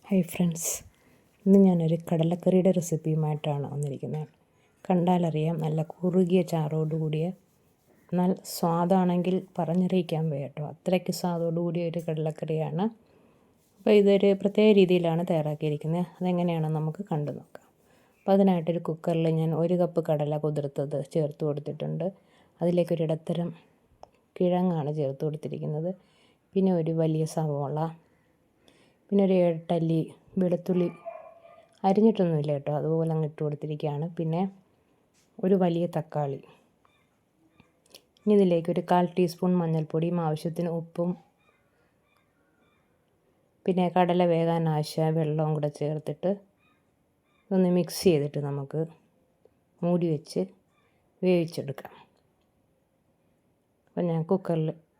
Hi friends, ഇന്ന് ഞാനൊരു കടലക്കറിയുടെ റെസിപ്പിയുമായിട്ടാണ് വന്നിരിക്കുന്നത്. കണ്ടാലറിയാം, നല്ല കുറുകിയ ചാറോടുകൂടിയ, എന്നാൽ സ്വാദാണെങ്കിൽ പറഞ്ഞറിയിക്കാൻ വയ്യ കേട്ടോ, അത്രയ്ക്ക് സ്വാദോടുകൂടിയ ഒരു കടലക്കറിയാണ്. അപ്പോൾ ഇതൊരു പ്രത്യേക രീതിയിലാണ് തയ്യാറാക്കിയിരിക്കുന്നത്. അതെങ്ങനെയാണെന്ന് നമുക്ക് കണ്ടു നോക്കാം. അപ്പോൾ അതിനായിട്ടൊരു കുക്കറിൽ ഞാൻ 1 കപ്പ് കടല കുതിർത്തത് ചേർത്ത് കൊടുത്തിട്ടുണ്ട്. അതിലേക്കൊരിടത്തരം കിഴങ്ങാണ് ചേർത്ത് കൊടുത്തിരിക്കുന്നത്. പിന്നെ ഒരു വലിയ സവോള, പിന്നെ ഒരു 8 അല്ലി വെളുത്തുള്ളി അരിഞ്ഞിട്ടൊന്നുമില്ല കേട്ടോ, അതുപോലെ അങ്ങ് ഇട്ട് കൊടുത്തിരിക്കുകയാണ്. പിന്നെ ഒരു വലിയ തക്കാളി. ഇനി ഇതിലേക്ക് ഒരു 1/4 ടീസ്പൂൺ മഞ്ഞൾപ്പൊടിയും ആവശ്യത്തിന് ഉപ്പും പിന്നെ കടല വേകാൻ ആവശ്യമായ വെള്ളവും കൂടെ ചേർത്തിട്ട് ഒന്ന് മിക്സ് ചെയ്തിട്ട് നമുക്ക് മൂടി വെച്ച് വേവിച്ചെടുക്കാം. അപ്പോൾ ഞാൻ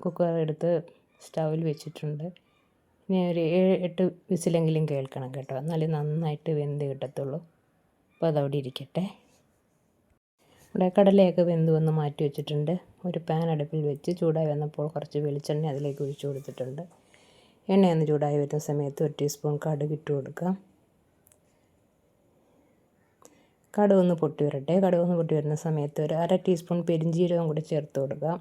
കുക്കർ എടുത്ത് സ്റ്റൗവിൽ വെച്ചിട്ടുണ്ട്. ഇനി ഒരു 7-8 വിസിലെങ്കിലും കേൾക്കണം കേട്ടോ, എന്നാലേ നന്നായിട്ട് വെന്ത് കിട്ടത്തുള്ളൂ. അപ്പോൾ അതവിടെ ഇരിക്കട്ടെ. ഇവിടെ കടലയൊക്കെ വെന്ത് വന്ന് മാറ്റി വെച്ചിട്ടുണ്ട്. ഒരു പാൻ അടുപ്പിൽ വെച്ച് ചൂടായി വന്നപ്പോൾ കുറച്ച് വെളിച്ചെണ്ണ അതിലേക്ക് ഒഴിച്ചു കൊടുത്തിട്ടുണ്ട്. എണ്ണയൊന്ന് ചൂടായി വരുന്ന സമയത്ത് 1 ടീസ്പൂൺ കടുക് ഇട്ട് കൊടുക്കാം. കടുകൊന്ന് പൊട്ടി വരട്ടെ. കടുകൊന്ന് പൊട്ടി വരുന്ന സമയത്ത് ഒരു 1/2 ടീസ്പൂൺ പെരിഞ്ജീരകം കൂടി ചേർത്ത് കൊടുക്കാം.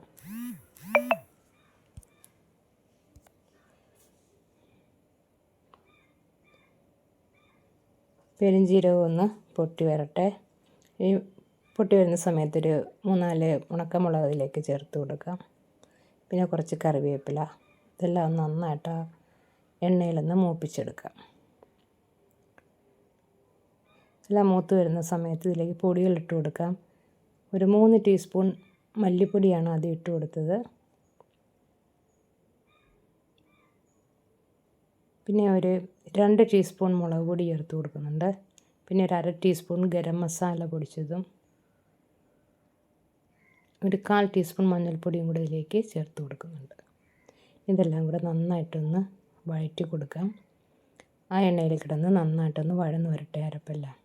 പെരിഞ്ജീരകം ഒന്ന് പൊട്ടി വരട്ടെ. ഈ പൊട്ടി വരുന്ന സമയത്തൊരു 3-4 ഉണക്കമുളക് അതിലേക്ക് ചേർത്ത് കൊടുക്കാം. പിന്നെ കുറച്ച് കറിവേപ്പില. ഇതെല്ലാം ഒന്ന് നന്നായിട്ട് എണ്ണയിലൊന്ന് മൂപ്പിച്ചെടുക്കാം. എല്ലാം മൂത്ത് വരുന്ന സമയത്ത് ഇതിലേക്ക് പൊടികൾ ഇട്ട് കൊടുക്കാം. ഒരു 3 ടീസ്പൂൺ മല്ലിപ്പൊടിയാണ് ആദ്യം ഇട്ട് കൊടുത്തത്. പിന്നെ ഒരു 2 ടീസ്പൂൺ മുളക് പൊടി ചേർത്ത് കൊടുക്കുന്നുണ്ട്. പിന്നെ ഒരു 1/2 ടീസ്പൂൺ ഗരം മസാല പൊടിച്ചതും ഒരു 1/4 ടീസ്പൂൺ മഞ്ഞൾപ്പൊടിയും കൂടി ഇതിലേക്ക് ചേർത്ത് കൊടുക്കുന്നുണ്ട്. ഇതെല്ലാം കൂടെ നന്നായിട്ടൊന്ന് വഴറ്റി കൊടുക്കാം. ആ എണ്ണയിൽ കിടന്ന് നന്നായിട്ടൊന്ന് വഴന്ന് വരട്ടെ അരപ്പെല്ലാം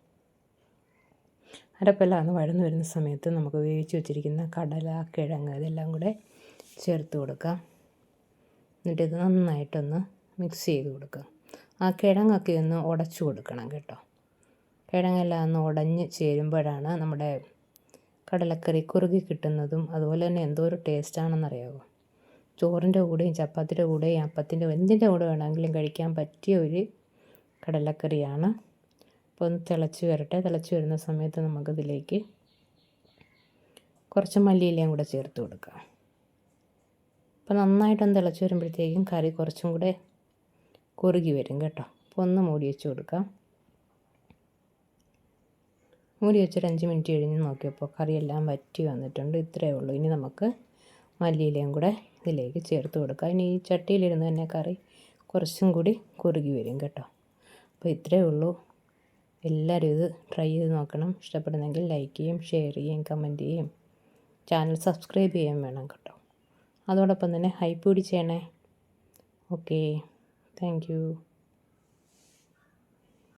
ഒന്ന് വഴന്ന് വരുന്ന സമയത്ത് നമുക്ക് വേവിച്ച് വെച്ചിരിക്കുന്ന കടല, കിഴങ്ങ് ഇതെല്ലാം കൂടെ ചേർത്ത് കൊടുക്കാം. എന്നിട്ട് ഇത് നന്നായിട്ടൊന്ന് മിക്സ് ചെയ്ത് കൊടുക്കുക. ആ കിഴങ്ങൊക്കെ ഒന്ന് ഉടച്ചു കൊടുക്കണം കേട്ടോ. കിഴങ്ങെല്ലാം ഒന്ന് ഉടഞ്ഞ് ചേരുമ്പോഴാണ് നമ്മുടെ കടലക്കറി കുറുകി കിട്ടുന്നതും അതുപോലെ തന്നെ എന്തോ ഒരു ടേസ്റ്റാണെന്നറിയാമോ. ചോറിൻ്റെ കൂടെയും ചപ്പാത്തിയുടെ കൂടെയും അപ്പത്തിൻ്റെ എന്തിൻ്റെ കൂടെ വേണമെങ്കിലും കഴിക്കാൻ പറ്റിയ ഒരു കടലക്കറിയാണ്. അപ്പോൾ ഒന്ന് തിളച്ച് വരട്ടെ. തിളച്ച് വരുന്ന സമയത്ത് നമുക്കിതിലേക്ക് കുറച്ച് മല്ലിയിലയും കൂടെ ചേർത്ത് കൊടുക്കാം. അപ്പോൾ നന്നായിട്ടൊന്ന് തിളച്ച് വരുമ്പോഴത്തേക്കും കറി കുറച്ചും കൂടെ കുറുകി വരും കേട്ടോ. അപ്പോൾ ഒന്ന് മൂടി വെച്ച് കൊടുക്കാം. മൂടി വെച്ചൊരു 5 മിനിറ്റ് കഴിഞ്ഞ് നോക്കിയപ്പോൾ കറിയെല്ലാം വറ്റി വന്നിട്ടുണ്ട്. ഇത്രയേ ഉള്ളൂ. ഇനി നമുക്ക് മല്ലിയിലയും കൂടെ ഇതിലേക്ക് ചേർത്ത് കൊടുക്കാം. ഇനി ഈ ചട്ടിയിലിരുന്ന് തന്നെ കറി കുറച്ചും കൂടി കുറുകി വരും കേട്ടോ. അപ്പോൾ ഇത്രയേ ഉള്ളൂ. എല്ലാവരും ഇത് ട്രൈ ചെയ്ത് നോക്കണം. ഇഷ്ടപ്പെടുന്നെങ്കിൽ ലൈക്ക് ചെയ്യും, ഷെയർ ചെയ്യും, കമൻറ്റ് ചെയ്യും, ചാനൽ സബ്സ്ക്രൈബ് ചെയ്യാൻ വേണം കേട്ടോ. അതോടൊപ്പം തന്നെ ഹൈപ്പ് കൂടി ചെയ്യണേ. Okay, thank you.